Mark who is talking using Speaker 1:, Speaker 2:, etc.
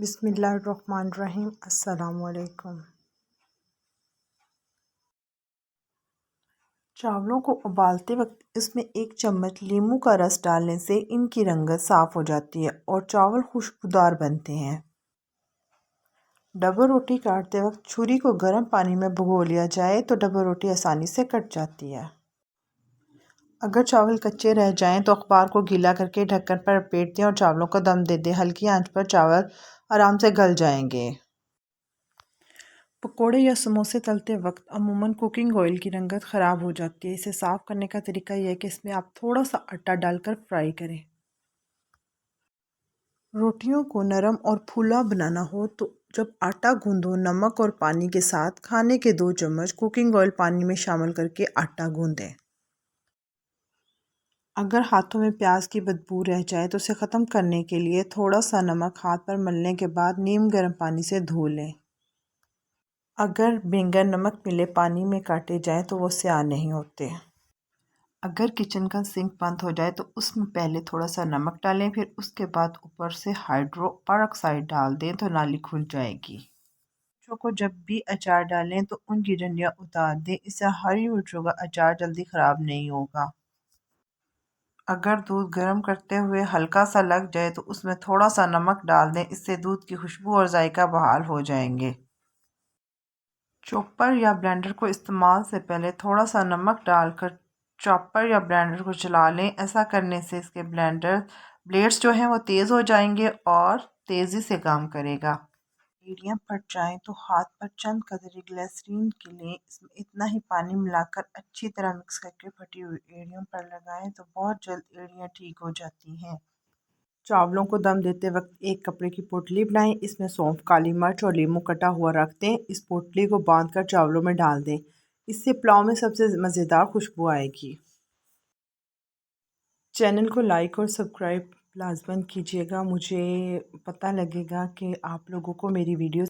Speaker 1: बिस्मिल्लाहिर्रहमानिर्रहीम। अस्सलामुअलैकुम। चावलों को उबालते वक्त इसमें 1 चम्मच नींबू का रस डालने से इनकी रंगत साफ़ हो जाती है और चावल खुशबूदार बनते हैं। डबल रोटी काटते वक्त छुरी को गर्म पानी में भिगो लिया जाए तो डबल रोटी आसानी से कट जाती है। अगर चावल कच्चे रह जाएं तो अखबार को गीला करके ढक्कन पर लपेट दें और चावलों को दम दे दें। हल्की आंच पर चावल आराम से गल जाएंगे। पकोड़े या समोसे तलते वक्त अमूमन कुकिंग ऑयल की रंगत ख़राब हो जाती है। इसे साफ़ करने का तरीका यह है कि इसमें आप थोड़ा सा आटा डालकर फ्राई करें। रोटियों को नरम और फूला बनाना हो तो जब आटा गूंदो, नमक और पानी के साथ खाने के 2 चम्मच कुकिंग ऑयल पानी में शामिल करके आटा गूंदें। अगर हाथों में प्याज की बदबू रह जाए तो उसे ख़त्म करने के लिए थोड़ा सा नमक हाथ पर मलने के बाद नीम गर्म पानी से धो लें। अगर बैंगन नमक मिले पानी में काटे जाएं तो वो स्याह नहीं होते। अगर किचन का सिंक बंद हो जाए तो उसमें पहले थोड़ा सा नमक डालें, फिर उसके बाद ऊपर से हाइड्रो पेरोक्साइड डाल दें तो नाली खुल जाएगी। मिर्चों को जब भी अचार डालें तो उनकी डंडियाँ उतार दें, इससे हरी मिर्चों का अचार जल्दी ख़राब नहीं होगा। अगर दूध गर्म करते हुए हल्का सा लग जाए तो उसमें थोड़ा सा नमक डाल दें, इससे दूध की खुशबू और जायका बहाल हो जाएंगे। चॉपर या ब्लेंडर को इस्तेमाल से पहले थोड़ा सा नमक डालकर चॉपर या ब्लेंडर को चला लें। ऐसा करने से इसके ब्लेड्स जो हैं वो तेज़ हो जाएंगे और तेज़ी से काम करेगा। एड़ियाँ फट जाएं तो हाथ पर चंद कतरे ग्लिसरीन के लिए इसमें इतना ही पानी मिलाकर अच्छी तरह मिक्स करके फटी हुई एड़ियों पर लगाएं तो बहुत जल्द एड़ियाँ ठीक हो जाती हैं। चावलों को दम देते वक्त एक कपड़े की पोटली बनाएं, इसमें सौंफ, काली मिर्च और लीमू कटा हुआ रख दें। इस पोटली को बांधकर चावलों में डाल दें, इससे पुलाव में सबसे मज़ेदार खुशबू आएगी। चैनल को लाइक और सब्सक्राइब लाजमन कीजिएगा। मुझे पता लगेगा कि आप लोगों को मेरी वीडियो